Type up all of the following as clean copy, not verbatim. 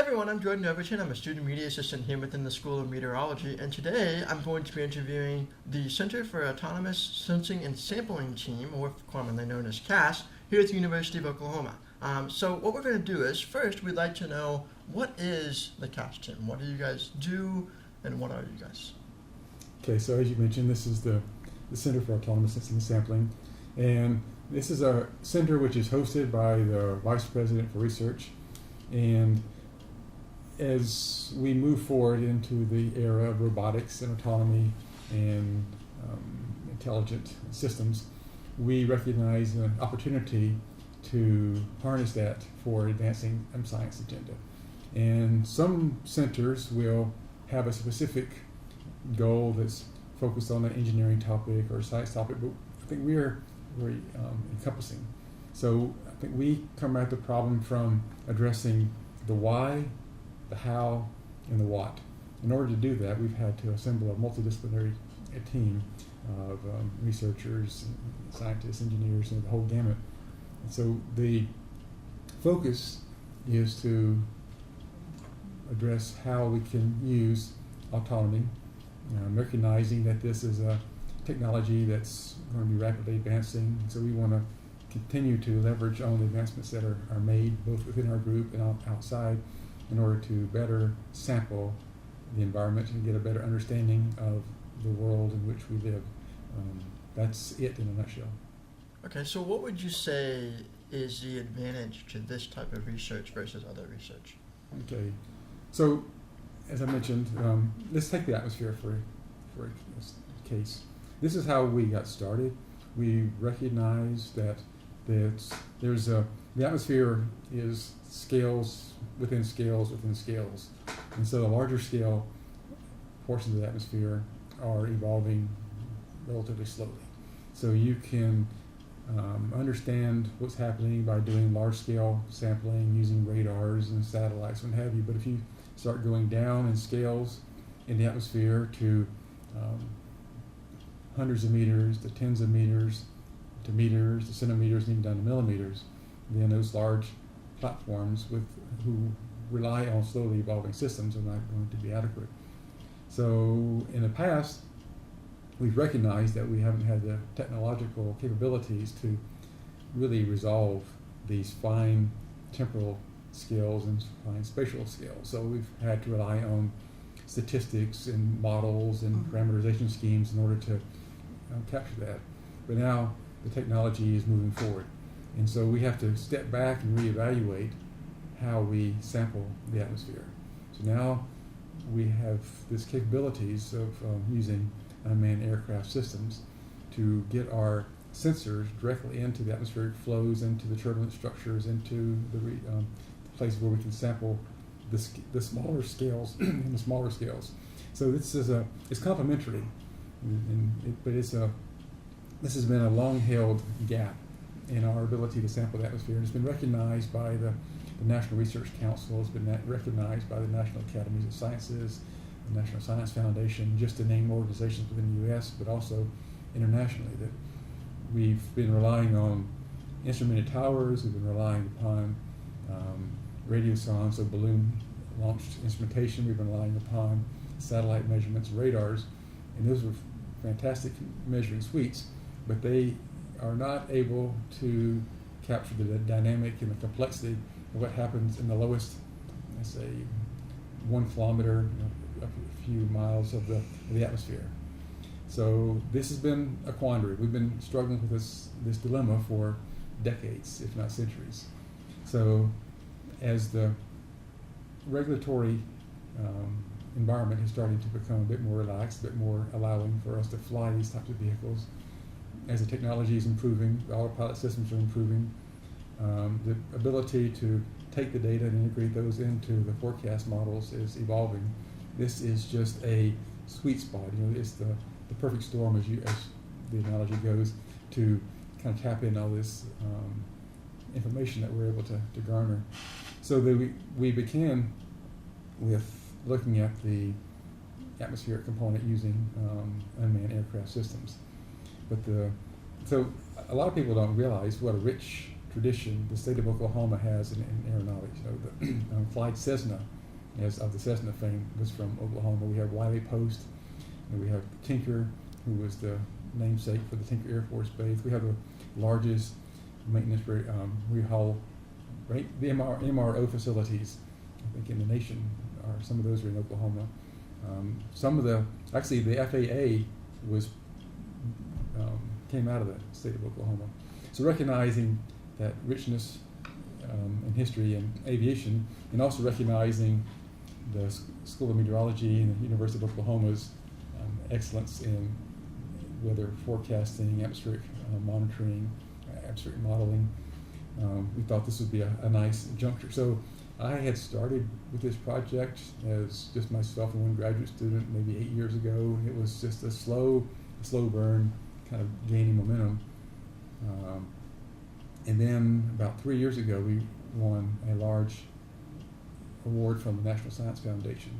everyone, I'm Jordan Overton. I'm a student media assistant here within the School of Meteorology, and today I'm going to be interviewing the Center for Autonomous Sensing and Sampling team, or commonly known as CASS, here at the University of Oklahoma. So what we're going to do is, first we'd like to know, what is the CASS team? What do you guys do, and what are you guys? Okay, so as you mentioned, this is the Center for Autonomous Sensing and Sampling, and this is a center which is hosted by the Vice President for Research. And as we move forward into the era of robotics and autonomy and intelligent systems, we recognize an opportunity to harness that for advancing science agenda. And some centers will have a specific goal that's focused on an engineering topic or a science topic, but I think we are very encompassing. So I think we come at the problem from addressing the why, the how, and the what. In order to do that, we've had to assemble a multidisciplinary team of researchers, scientists, engineers, and the whole gamut. And so the focus is to address how we can use autonomy, recognizing that this is a technology that's going to be rapidly advancing. So we want to continue to leverage on the advancements that are made both within our group and outside in order to better sample the environment and get a better understanding of the world in which we live. That's it in a nutshell. Okay, so what would you say is the advantage to this type of research versus other research? Okay, so as I mentioned, let's take the atmosphere for a case. This is how we got started. We recognized that the atmosphere is scales within scales within scales. And so the larger scale portions of the atmosphere are evolving relatively slowly. So you can understand what's happening by doing large scale sampling using radars and satellites and what have you. But if you start going down in scales in the atmosphere to hundreds of meters, to tens of meters, to meters, to centimeters, and even down to millimeters, then those large platforms who rely on slowly evolving systems are not going to be adequate. So in the past, we've recognized that we haven't had the technological capabilities to really resolve these fine temporal scales and fine spatial scales. So we've had to rely on statistics and models and parameterization schemes in order to capture that. But now the technology is moving forward. And so we have to step back and reevaluate how we sample the atmosphere. So now we have these capabilities of using unmanned aircraft systems to get our sensors directly into the atmospheric flows, into the turbulent structures, into the places where we can sample the smaller scales and the smaller scales. So this is it's complementary, but this has been a long-held gap in our ability to sample the atmosphere. And it's been recognized by the National Research Council, it's been recognized by the National Academies of Sciences, the National Science Foundation, just to name organizations within the U.S., but also internationally, that we've been relying on instrumented towers, we've been relying upon radiosondes, so balloon-launched instrumentation, we've been relying upon satellite measurements, radars, and those were fantastic measuring suites, but they are not able to capture the dynamic and the complexity of what happens in the lowest, let's say, 1 kilometer, a few miles of the atmosphere. So this has been a quandary. We've been struggling with this dilemma for decades, if not centuries. So as the regulatory environment is starting to become a bit more relaxed, a bit more allowing for us to fly these types of vehicles, as the technology is improving, the autopilot systems are improving, the ability to take the data and integrate those into the forecast models is evolving. This is just a sweet spot. It's the perfect storm, as the analogy goes, to kind of tap in all this information that we're able to garner. So we began with looking at the atmospheric component using unmanned aircraft systems. But so a lot of people don't realize what a rich tradition the state of Oklahoma has in aeronautics. The Clyde Cessna as of the Cessna fame, was from Oklahoma. We have Wiley Post, and we have Tinker, who was the namesake for the Tinker Air Force Base. We have the largest maintenance rehaul, right? The MRO facilities, I think, in the nation. Some of those are in Oklahoma. Actually, the FAA came out of the state of Oklahoma. So recognizing that richness in history and aviation, and also recognizing the School of Meteorology and the University of Oklahoma's excellence in weather forecasting, atmospheric monitoring, atmospheric modeling, we thought this would be a nice juncture. So I had started with this project as just myself and one graduate student maybe 8 years ago. It was just a slow burn, kind of gaining momentum. And then about 3 years ago, we won a large award from the National Science Foundation,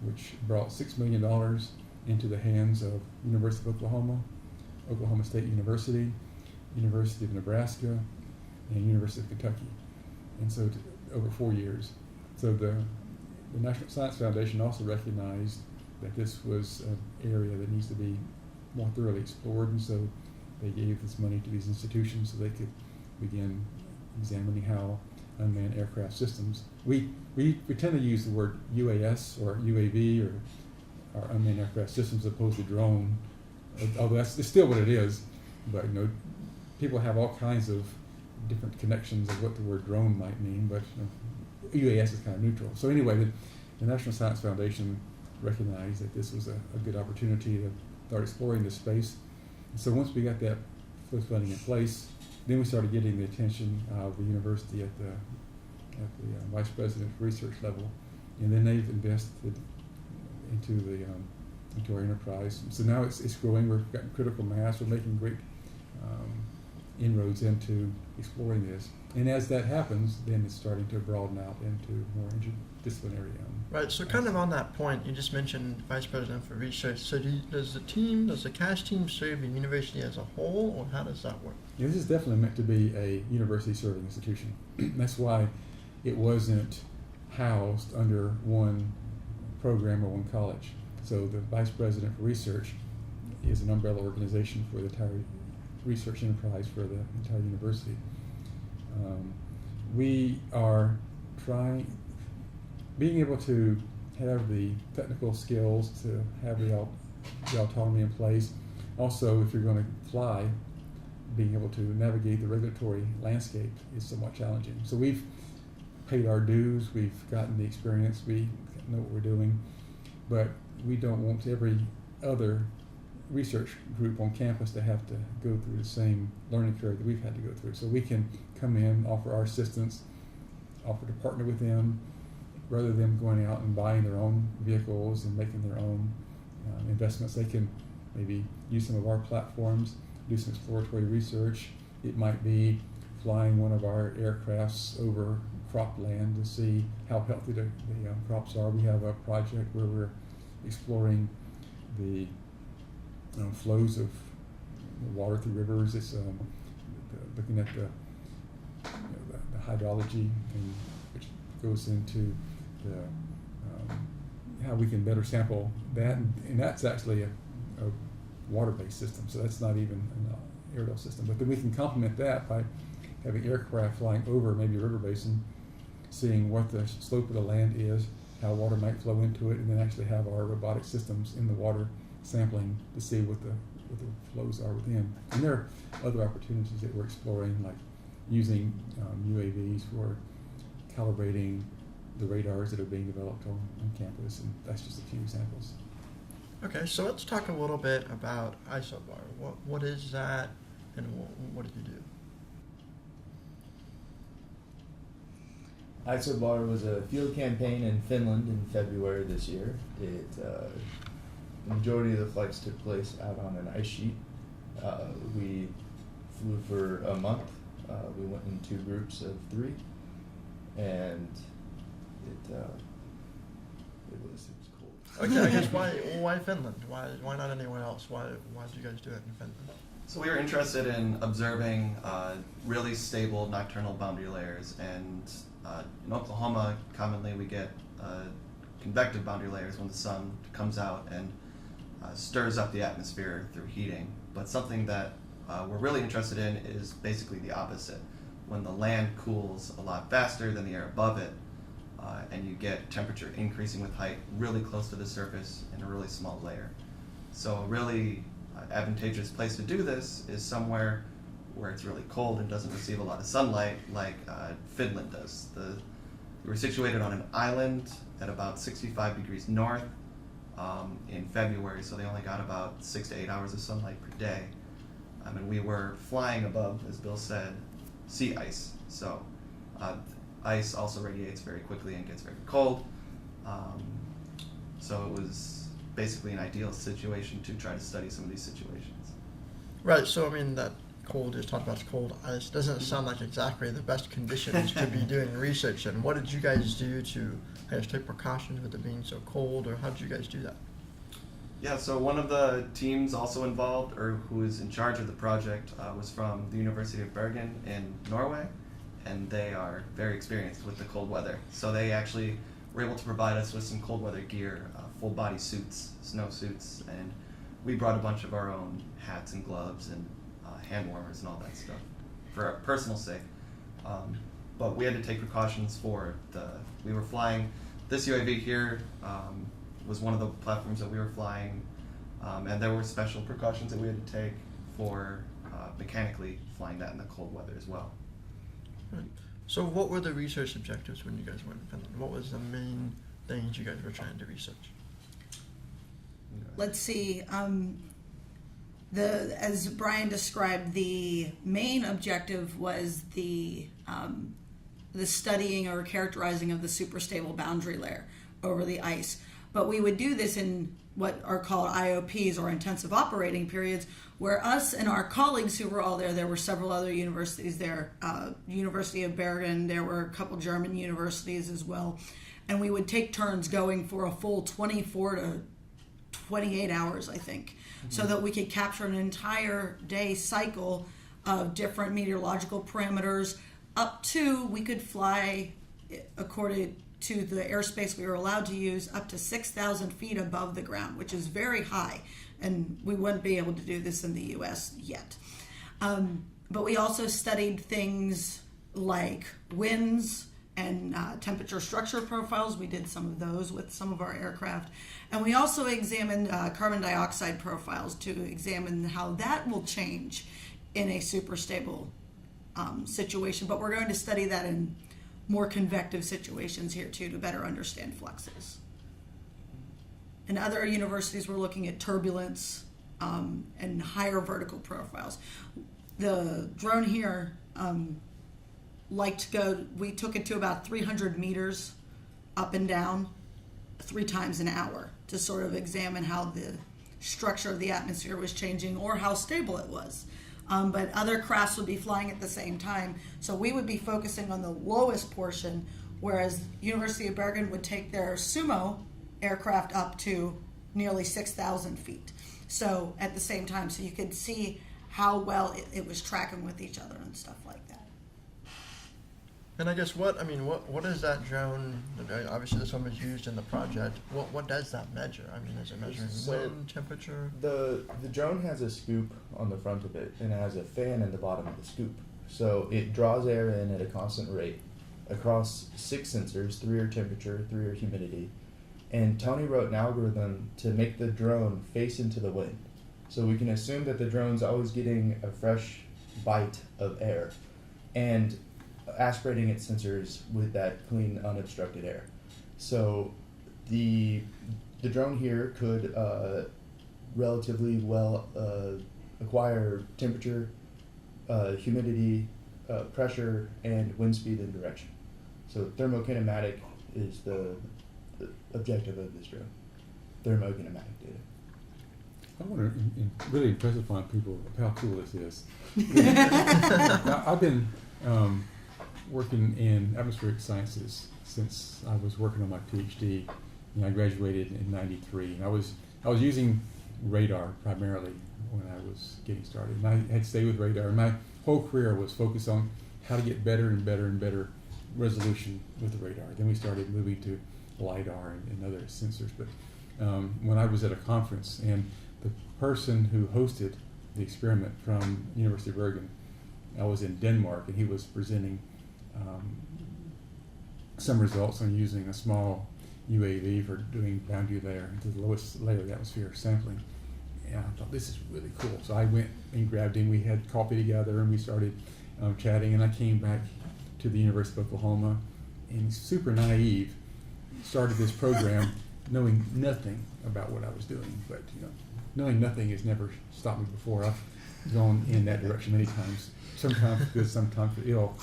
which brought $6 million into the hands of University of Oklahoma, Oklahoma State University, University of Nebraska, and University of Kentucky. And so over 4 years. So the National Science Foundation also recognized that this was an area that needs to be more thoroughly explored, and so they gave this money to these institutions so they could begin examining how unmanned aircraft systems. We tend to use the word UAS or UAV or unmanned aircraft systems as opposed to drone, although it's still what it is, but people have all kinds of different connections of what the word drone might mean, but UAS is kind of neutral. So anyway, the National Science Foundation recognized that this was a good opportunity to start exploring this space. And so once we got that funding in place, then we started getting the attention of the university at the vice president research level, and then they've invested into our enterprise. So now it's growing. We've got critical mass. We're making great inroads into exploring this. And as that happens, then it's starting to broaden out into more interdisciplinary. Right, so kind of on that point, you just mentioned Vice President for Research. So does the CASS team serve the university as a whole, or how does that work? Yeah, this is definitely meant to be a university-serving institution. That's why it wasn't housed under one program or one college. So the Vice President for Research is an umbrella organization for the entire research enterprise for the entire university. We are being able to have the technical skills to have the autonomy in place. Also, if you're going to fly, being able to navigate the regulatory landscape is somewhat challenging. So we've paid our dues, we've gotten the experience, we know what we're doing, but we don't want every other research group on campus to have to go through the same learning curve that we've had to go through. So we can come in, offer our assistance, offer to partner with them, rather than them going out and buying their own vehicles and making their own investments. They can maybe use some of our platforms, do some exploratory research. It might be flying one of our aircrafts over cropland to see how healthy the crops are. We have a project where we're exploring the flows of water through rivers. It's looking at the hydrology, which goes into how we can better sample that, and that's actually a water-based system, so that's not even an aerial system. But then we can complement that by having aircraft flying over maybe a river basin, seeing what the slope of the land is, how water might flow into it, and then actually have our robotic systems in the water sampling to see what the flows are within. And there are other opportunities that we're exploring, like using UAVs for calibrating the radars that are being developed on campus, and that's just a few examples. Okay, so let's talk a little bit about Isobar. What is that, and what do you do? Isobar was a field campaign in Finland in February this year. The majority of the flights took place out on an ice sheet. We flew for a month. We went in 2 groups of 3, and it was cold. Okay, I guess why Finland? Why not anywhere else? Why did you guys do it in Finland? So we were interested in observing really stable nocturnal boundary layers, and in Oklahoma, commonly we get convective boundary layers when the sun comes out and stirs up the atmosphere through heating. But something that we're really interested in is basically the opposite. When the land cools a lot faster than the air above it, and you get temperature increasing with height really close to the surface in a really small layer. So a really advantageous place to do this is somewhere where it's really cold and doesn't receive a lot of sunlight, like Finland does. We're situated on an island at about 65 degrees north in February, so they only got about 6 to 8 hours of sunlight per day. And we were flying above, as Bill said, sea ice. So ice also radiates very quickly and gets very cold. So it was basically an ideal situation to try to study some of these situations. Right, so I mean that cold, you talked about cold ice, doesn't sound like exactly the best conditions to be doing research in. What did you guys do to, I guess, take precautions with it being so cold, or how did you guys do that? Yeah, so one of the teams also involved, or who is in charge of the project, was from the University of Bergen in Norway, and they are very experienced with the cold weather. So they actually were able to provide us with some cold weather gear, full body suits, snow suits, and we brought a bunch of our own hats and gloves and hand warmers and all that stuff for our personal sake. But we had to take precautions for we were flying, this UAV here was one of the platforms that we were flying, and there were special precautions that we had to take for mechanically flying that in the cold weather as well. Right. So what were the research objectives when you guys went to Finland? What was the main things you guys were trying to research? Let's see. As Brian described, the main objective was the studying or characterizing of the superstable boundary layer over the ice. But we would do this in what are called IOPs, or intensive operating periods, where us and our colleagues who were all there were several other universities there, University of Bergen, there were a couple German universities as well, and we would take turns going for a full 24 to 28 hours, I think, so that we could capture an entire day cycle of different meteorological parameters. Up to, we could fly, according to the airspace we were allowed to use, up to 6,000 feet above the ground, which is very high, and we wouldn't be able to do this in the U.S. yet. But we also studied things like winds and temperature structure profiles. We did some of those with some of our aircraft. And we also examined carbon dioxide profiles to examine how that will change in a super stable situation. But we're going to study that in more convective situations here too, to better understand fluxes. And other universities were looking at turbulence and higher vertical profiles. The drone here we took it to about 300 meters up and down 3 times an hour to sort of examine how the structure of the atmosphere was changing or how stable it was. But other crafts would be flying at the same time, so we would be focusing on the lowest portion, whereas University of Bergen would take their Sumo aircraft up to nearly 6,000 feet. So at the same time, so you could see how well it was tracking with each other and stuff like that. And I guess what is that drone? Obviously, this one was used in the project. What does that measure? I mean, is it measuring wind, temperature? The drone has a scoop on the front of it, and it has a fan in the bottom of the scoop. So it draws air in at a constant rate across 6 sensors. 3 are temperature, 3 are humidity. And Tony wrote an algorithm to make the drone face into the wind. So we can assume that the drone's always getting a fresh bite of air and aspirating its sensors with that clean, unobstructed air. So the drone here could relatively well acquire temperature, humidity, pressure, and wind speed and direction. So thermokinematic is the objective of this drone. Thermokinematic data. I want to really impress upon people how cool this is. I've been working in atmospheric sciences since I was working on my PhD. I graduated in '93, and I was using radar primarily when I was getting started. And I had to stay with radar. And my whole career was focused on how to get better and better and better resolution with the radar. Then we started moving to LiDAR and other sensors. But when I was at a conference, and the person who hosted the experiment from University of Bergen, I was in Denmark, and he was presenting some results on using a small UAV for doing boundary layer to the lowest layer of the atmosphere sampling. And I thought, this is really cool. So I went and grabbed him. We had coffee together, and we started chatting. And I came back to the University of Oklahoma, and super naive, started this program knowing nothing about what I was doing. But knowing nothing has never stopped me before. I've gone in that direction many times, sometimes for good, sometimes for ill.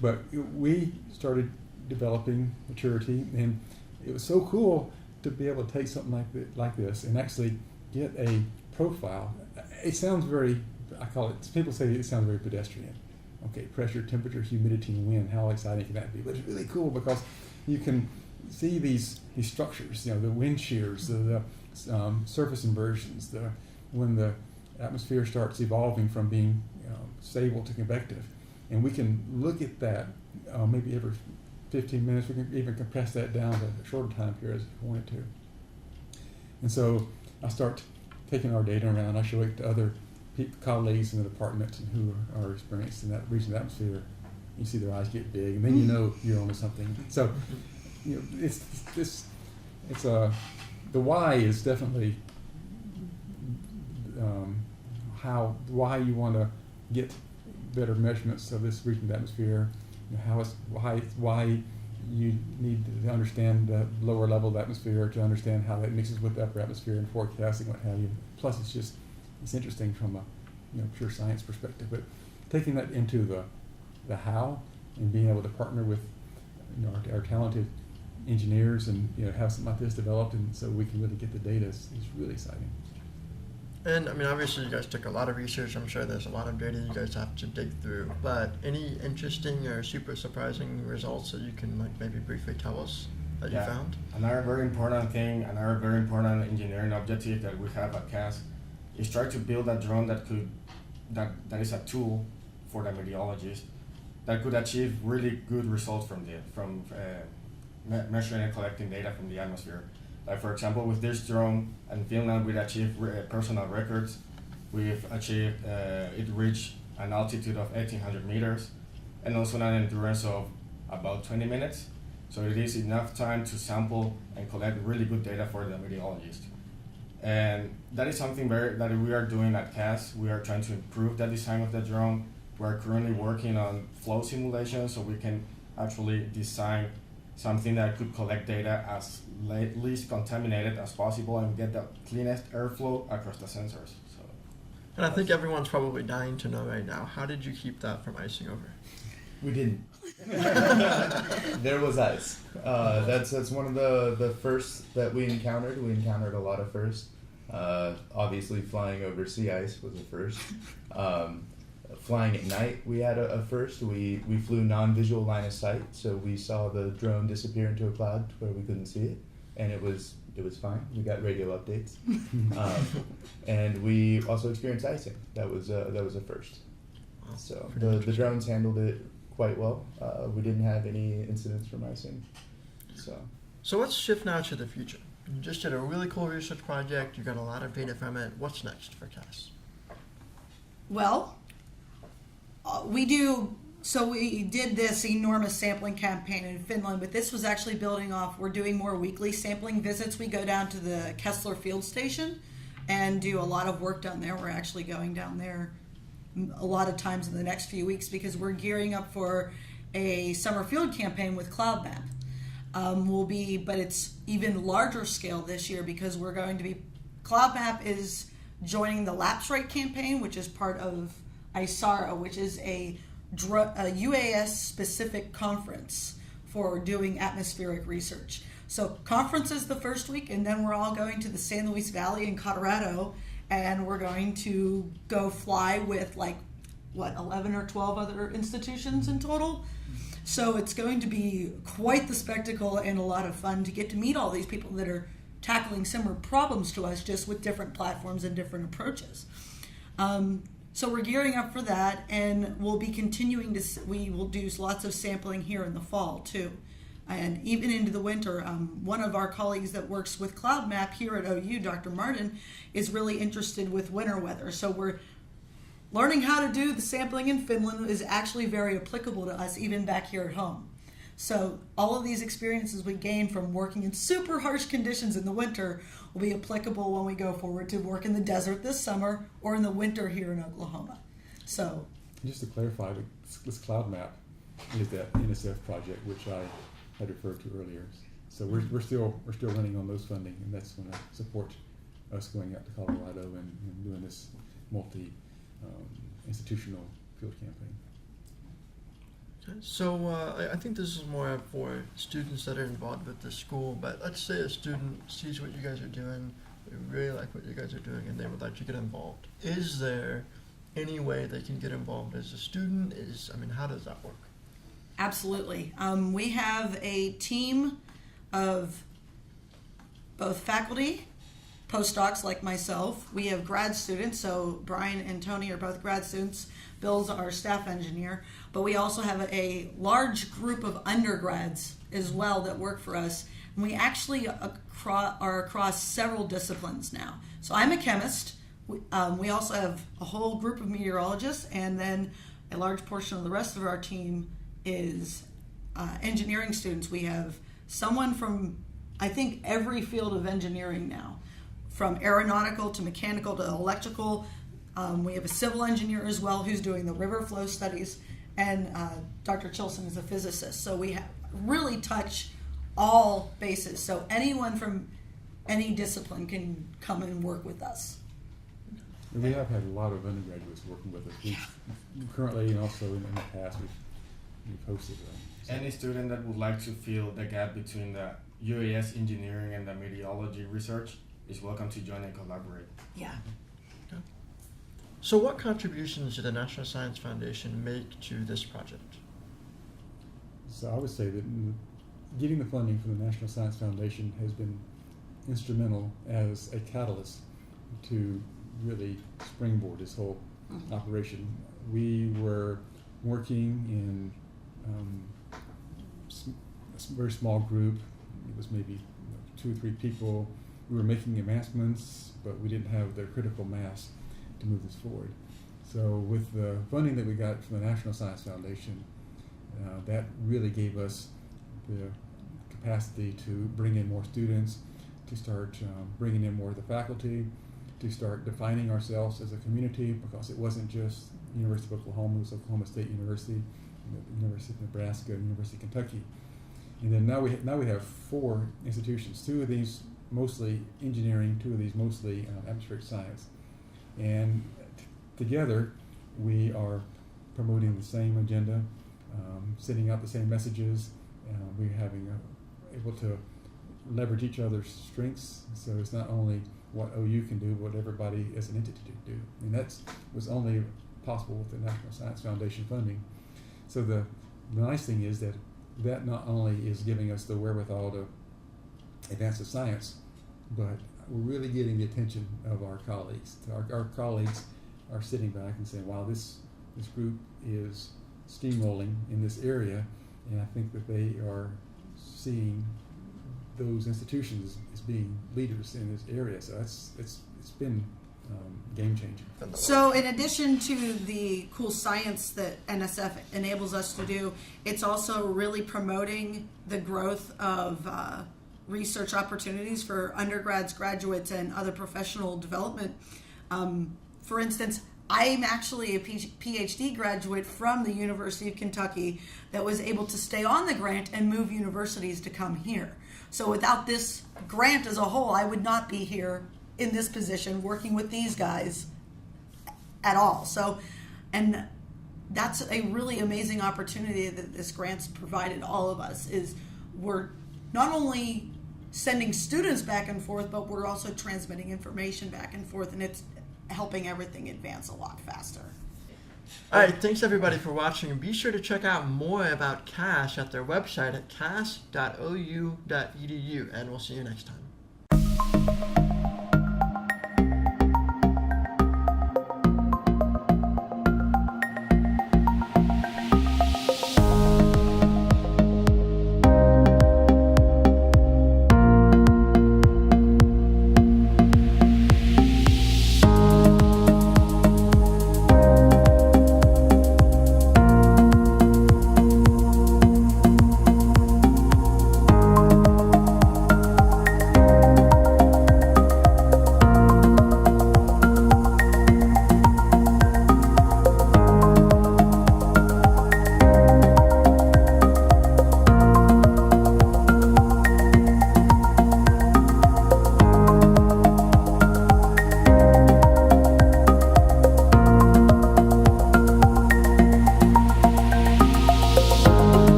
But we started developing maturity, and it was so cool to be able to take something like this and actually get a profile. It sounds very, people say it sounds very pedestrian. Okay, pressure, temperature, humidity, and wind, how exciting can that be? But it's really cool because you can see these structures, the wind shears, the surface inversions, when the atmosphere starts evolving from being stable to convective. And we can look at that maybe every 15 minutes. We can even compress that down to shorter time periods if we wanted to. And so I start taking our data around. I show it to other colleagues in the department who are experienced in that region of the atmosphere. You see their eyes get big, and then you know you're onto something. So the why is definitely why you want to get better measurements of this region of the atmosphere. Why you need to understand the lower level of the atmosphere to understand how that mixes with the upper atmosphere and forecasting, what have you. Plus, it's interesting from a pure science perspective. But taking that into the how and being able to partner with our talented engineers and have something like this developed, and so we can really get the data is really exciting. And I mean, obviously, you guys took a lot of research. I'm sure there's a lot of data you guys have to dig through. But any interesting or super surprising results that you can maybe briefly tell us that you found? Another very important thing, another very important engineering objective that we have at CASS is try to build a drone that is a tool for the meteorologist that could achieve really good results from measuring and collecting data from the atmosphere. Like for example, with this drone in Finland, we've achieved personal records. We've achieved, it reached an altitude of 1,800 meters and also an endurance of about 20 minutes. So it is enough time to sample and collect really good data for the meteorologist. And that is something that we are doing at CASS. We are trying to improve the design of the drone. We are currently working on flow simulation so we can actually design something that could collect data as least contaminated as possible and get the cleanest airflow across the sensors. So, and I think everyone's probably dying to know right now, how did you keep that from icing over? We didn't. There was ice. That's one of the firsts that we encountered. We encountered a lot of firsts. Obviously, flying over sea ice was a first. Flying at night, we had a first. We flew non-visual line of sight, so we saw the drone disappear into a cloud where we couldn't see it, and it was fine. We got radio updates, and we also experienced icing. That was a first. So the drones handled it quite well. We didn't have any incidents from icing. So let's shift now to the future. You just did a really cool research project. You got a lot of data from it. What's next for CASS? Well, we did this enormous sampling campaign in Finland, but this was actually building off. We're doing more weekly sampling visits. We go down to the Kessler field station and do a lot of work down there. We're actually going down there a lot of times in the next few weeks because we're gearing up for a summer field campaign with CloudMap. But it's even larger scale this year because we're going to be, CloudMap is joining the lapse rate campaign, which is part of Isara, which is a UAS specific conference for doing atmospheric research. So conference is the first week, and then we're all going to the San Luis Valley in Colorado, and we're going to go fly with 11 or 12 other institutions in total. So it's going to be quite the spectacle and a lot of fun to get to meet all these people that are tackling similar problems to us, just with different platforms and different approaches. So we're gearing up for that, and we'll be continuing to. We will do lots of sampling here in the fall too, and even into the winter. One of our colleagues that works with CloudMap here at OU, Dr. Martin, is really interested with winter weather. So we're learning how to do the sampling in Finland is actually very applicable to us, even back here at home. So all of these experiences we gain from working in super harsh conditions in the winter will be applicable when we go forward to work in the desert this summer or in the winter here in Oklahoma. So just to clarify, this cloud map is that NSF project which I had referred to earlier. So we're still running on those funding, and that's going to support us going out to Colorado and doing this multi institutional field campaign. Okay. So I think this is more for students that are involved with the school, but let's say a student sees what you guys are doing, they really like what you guys are doing, and they would like to get involved. Is there any way they can get involved as a student? How does that work? absolutely. We have a team of both faculty, postdocs like myself. We have grad students, so Brian and Tony are both grad students. Bill's our staff engineer. But we also have a large group of undergrads as well that work for us. And we actually are across several disciplines now. So I'm a chemist. We also have a whole group of meteorologists, and then a large portion of the rest of our team is engineering students. We have someone from, I think, every field of engineering now, from aeronautical to mechanical to electrical. We have a civil engineer as well who's doing the river flow studies, and Dr. Chilson is a physicist. So we really touch all bases. So anyone from any discipline can come and work with us. And we have had a lot of undergraduates working with us. We've currently, and also in the past, we've hosted them. Any student that would like to fill the gap between the UAS engineering and the meteorology research is welcome to join and collaborate. Yeah. So what contributions did the National Science Foundation make to this project? So I would say that getting the funding from the National Science Foundation has been instrumental as a catalyst to really springboard this whole operation. We were working in a very small group. It was maybe 2 or 3 people. We were making advancements, but we didn't have the critical mass to move this forward. So with the funding that we got from the National Science Foundation, that really gave us the capacity to bring in more students, to start bringing in more of the faculty, to start defining ourselves as a community, because it wasn't just University of Oklahoma, it was Oklahoma State University, University of Nebraska, University of Kentucky. And then now we have 4 institutions, 2 of these mostly engineering, 2 of these mostly atmospheric science. And together we are promoting the same agenda, sending out the same messages. We're able to leverage each other's strengths, so it's not only what OU can do, but what everybody as an entity can do. And that was only possible with the National Science Foundation funding. So the nice thing is that not only is giving us the wherewithal to advance the science, but we're really getting the attention of our colleagues. Our colleagues are sitting back and saying, wow, this group is steamrolling in this area, and I think that they are seeing those institutions as being leaders in this area. So it's been game changing. So in addition to the cool science that NSF enables us to do, it's also really promoting the growth of research opportunities for undergrads, graduates, and other professional development. For instance, I'm actually a PhD graduate from the University of Kentucky that was able to stay on the grant and move universities to come here. So without this grant as a whole, I would not be here in this position working with these guys at all. So, and that's a really amazing opportunity that this grant's provided all of us, is we're not only sending students back and forth, but we're also transmitting information back and forth, and it's helping everything advance a lot faster. All right, thanks everybody for watching, and be sure to check out more about CASS at their website at cass.ou.edu, and we'll see you next time. you.